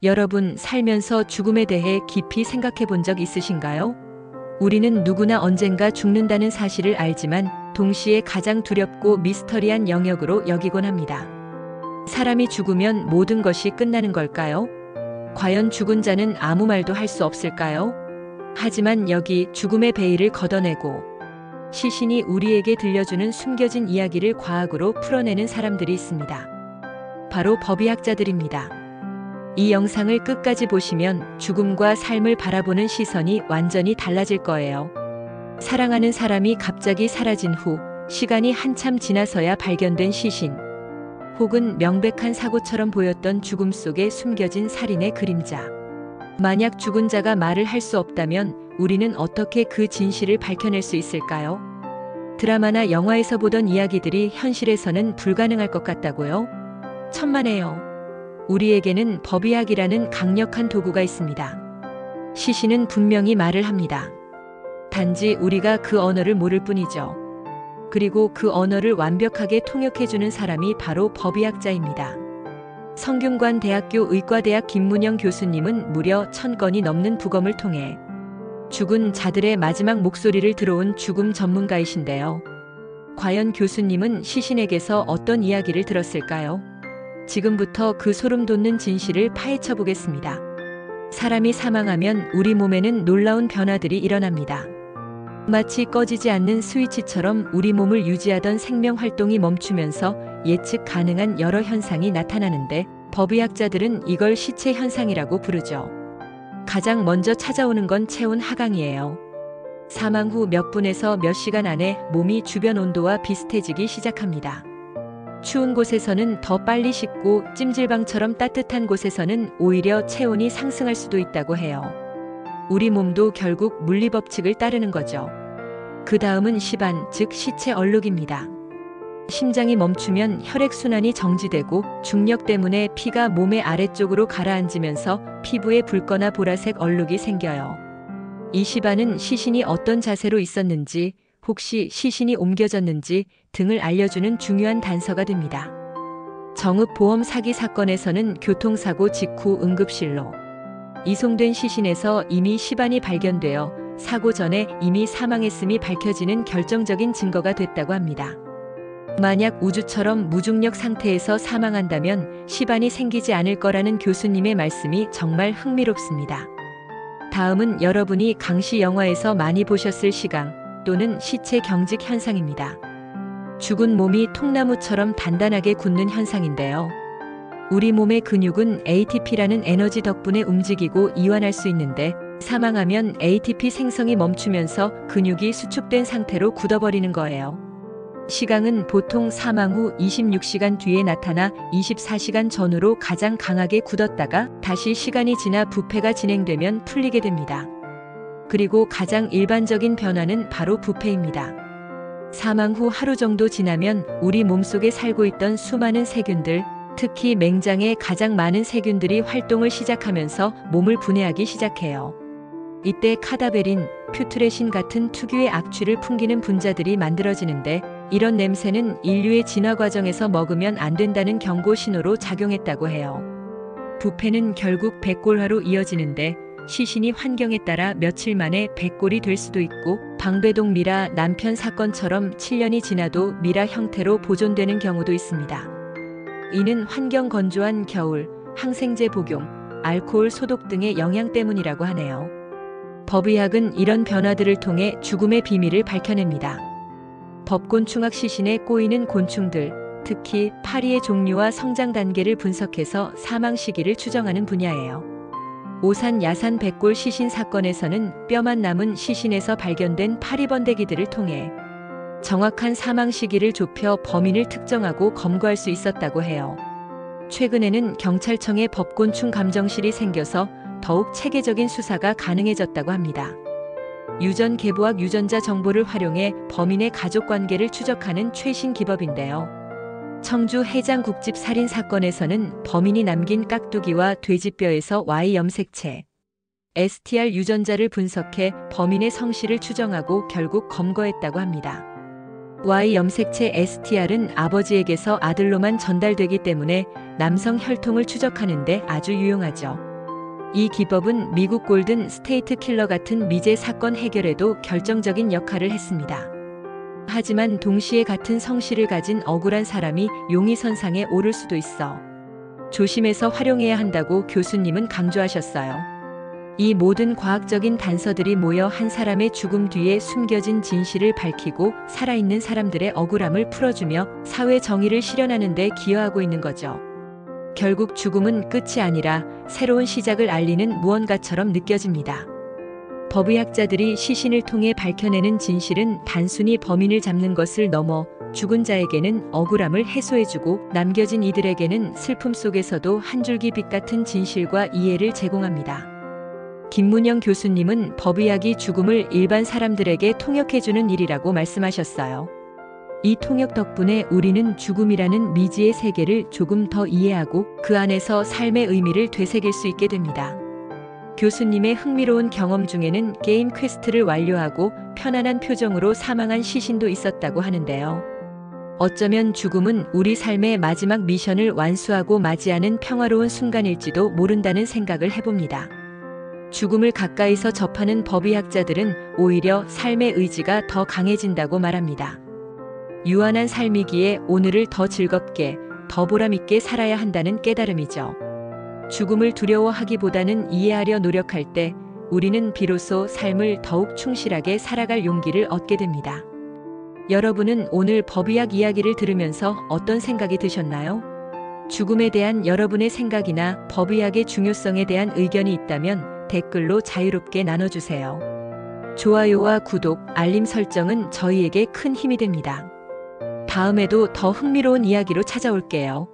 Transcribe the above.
여러분, 살면서 죽음에 대해 깊이 생각해 본 적 있으신가요? 우리는 누구나 언젠가 죽는다는 사실을 알지만 동시에 가장 두렵고 미스터리한 영역으로 여기곤 합니다. 사람이 죽으면 모든 것이 끝나는 걸까요? 과연 죽은 자는 아무 말도 할 수 없을까요? 하지만 여기 죽음의 베일을 걷어내고 시신이 우리에게 들려주는 숨겨진 이야기를 과학으로 풀어내는 사람들이 있습니다. 바로 법의학자들입니다. 이 영상을 끝까지 보시면 죽음과 삶을 바라보는 시선이 완전히 달라질 거예요. 사랑하는 사람이 갑자기 사라진 후 시간이 한참 지나서야 발견된 시신, 혹은 명백한 사고처럼 보였던 죽음 속에 숨겨진 살인의 그림자. 만약 죽은 자가 말을 할 수 없다면 우리는 어떻게 그 진실을 밝혀낼 수 있을까요? 드라마나 영화에서 보던 이야기들이 현실에서는 불가능할 것 같다고요? 천만에요. 우리에게는 법의학이라는 강력한 도구가 있습니다. 시신은 분명히 말을 합니다. 단지 우리가 그 언어를 모를 뿐이죠. 그리고 그 언어를 완벽하게 통역해주는 사람이 바로 법의학자입니다. 성균관 대학교 의과대학 김문영 교수님은 무려 1000건이 넘는 부검을 통해 죽은 자들의 마지막 목소리를 들어온 죽음 전문가이신데요. 과연 교수님은 시신에게서 어떤 이야기를 들었을까요? 지금부터 그 소름 돋는 진실을 파헤쳐 보겠습니다. 사람이 사망하면 우리 몸에는 놀라운 변화들이 일어납니다. 마치 꺼지지 않는 스위치처럼 우리 몸을 유지하던 생명 활동이 멈추면서 예측 가능한 여러 현상이 나타나는데 법의학자들은 이걸 시체 현상이라고 부르죠. 가장 먼저 찾아오는 건 체온 하강이에요. 사망 후 몇 분에서 몇 시간 안에 몸이 주변 온도와 비슷해지기 시작합니다. 추운 곳에서는 더 빨리 식고 찜질방처럼 따뜻한 곳에서는 오히려 체온이 상승할 수도 있다고 해요. 우리 몸도 결국 물리법칙을 따르는 거죠. 그 다음은 시반, 즉 시체 얼룩입니다. 심장이 멈추면 혈액순환이 정지되고 중력 때문에 피가 몸의 아래쪽으로 가라앉으면서 피부에 붉거나 보라색 얼룩이 생겨요. 이 시반은 시신이 어떤 자세로 있었는지, 혹시 시신이 옮겨졌는지 등을 알려주는 중요한 단서가 됩니다. 정읍 보험 사기 사건에서는 교통사고 직후 응급실로 이송된 시신에서 이미 시반이 발견되어 사고 전에 이미 사망했음이 밝혀지는 결정적인 증거가 됐다고 합니다. 만약 우주처럼 무중력 상태에서 사망한다면 시반이 생기지 않을 거라는 교수님의 말씀이 정말 흥미롭습니다. 다음은 여러분이 강시 영화에서 많이 보셨을 시강 또는 시체 경직 현상입니다. 죽은 몸이 통나무처럼 단단하게 굳는 현상인데요. 우리 몸의 근육은 ATP라는 에너지 덕분에 움직이고 이완할 수 있는데 사망하면 ATP 생성이 멈추면서 근육이 수축된 상태로 굳어버리는 거예요. 시강은 보통 사망 후 26시간 뒤에 나타나 24시간 전후로 가장 강하게 굳었다가 다시 시간이 지나 부패가 진행되면 풀리게 됩니다. 그리고 가장 일반적인 변화는 바로 부패입니다. 사망 후 하루 정도 지나면 우리 몸속에 살고 있던 수많은 세균들, 특히 맹장에 가장 많은 세균들이 활동을 시작하면서 몸을 분해하기 시작해요. 이때 카다베린, 퓨트레신 같은 특유의 악취를 풍기는 분자들이 만들어지는데 이런 냄새는 인류의 진화 과정에서 먹으면 안 된다는 경고 신호로 작용했다고 해요. 부패는 결국 백골화로 이어지는데 시신이 환경에 따라 며칠 만에 백골이 될 수도 있고 방배동 미라 남편 사건처럼 7년이 지나도 미라 형태로 보존되는 경우도 있습니다. 이는 환경 건조한 겨울, 항생제 복용, 알코올 소독 등의 영향 때문이라고 하네요. 법의학은 이런 변화들을 통해 죽음의 비밀을 밝혀냅니다. 법곤충학 시신에 꼬이는 곤충들, 특히 파리의 종류와 성장 단계를 분석해서 사망 시기를 추정하는 분야예요. 오산 야산 백골 시신 사건에서는 뼈만 남은 시신에서 발견된 파리번데기들을 통해 정확한 사망 시기를 좁혀 범인을 특정하고 검거할 수 있었다고 해요. 최근에는 경찰청에 법곤충 감정실이 생겨서 더욱 체계적인 수사가 가능해졌다고 합니다. 유전 계보학 유전자 정보를 활용해 범인의 가족 관계를 추적하는 최신 기법인데요. 청주 해장국집 살인 사건에서는 범인이 남긴 깍두기와 돼지뼈에서 Y 염색체, STR 유전자를 분석해 범인의 성씨를 추정하고 결국 검거했다고 합니다. Y 염색체 STR은 아버지에게서 아들로만 전달되기 때문에 남성 혈통을 추적하는 데 아주 유용하죠. 이 기법은 미국 골든 스테이트 킬러 같은 미제 사건 해결에도 결정적인 역할을 했습니다. 하지만 동시에 같은 성씨를 가진 억울한 사람이 용의선상에 오를 수도 있어 조심해서 활용해야 한다고 교수님은 강조하셨어요. 이 모든 과학적인 단서들이 모여 한 사람의 죽음 뒤에 숨겨진 진실을 밝히고 살아있는 사람들의 억울함을 풀어주며 사회 정의를 실현하는 데 기여하고 있는 거죠. 결국 죽음은 끝이 아니라 새로운 시작을 알리는 무언가처럼 느껴집니다. 법의학자들이 시신을 통해 밝혀내는 진실은 단순히 범인을 잡는 것을 넘어 죽은 자에게는 억울함을 해소해주고 남겨진 이들에게는 슬픔 속에서도 한 줄기 빛 같은 진실과 이해를 제공합니다. 김문영 교수님은 법의학이 죽음을 일반 사람들에게 통역해주는 일이라고 말씀하셨어요. 이 통역 덕분에 우리는 죽음이라는 미지의 세계를 조금 더 이해하고 그 안에서 삶의 의미를 되새길 수 있게 됩니다. 교수님의 흥미로운 경험 중에는 게임 퀘스트를 완료하고 편안한 표정으로 사망한 시신도 있었다고 하는데요. 어쩌면 죽음은 우리 삶의 마지막 미션을 완수하고 맞이하는 평화로운 순간일지도 모른다는 생각을 해봅니다. 죽음을 가까이서 접하는 법의학자들은 오히려 삶의 의지가 더 강해진다고 말합니다. 유한한 삶이기에 오늘을 더 즐겁게, 더 보람있게 살아야 한다는 깨달음이죠. 죽음을 두려워하기보다는 이해하려 노력할 때 우리는 비로소 삶을 더욱 충실하게 살아갈 용기를 얻게 됩니다. 여러분은 오늘 법의학 이야기를 들으면서 어떤 생각이 드셨나요? 죽음에 대한 여러분의 생각이나 법의학의 중요성에 대한 의견이 있다면 댓글로 자유롭게 나눠주세요. 좋아요와 구독, 알림 설정은 저희에게 큰 힘이 됩니다. 다음에도 더 흥미로운 이야기로 찾아올게요.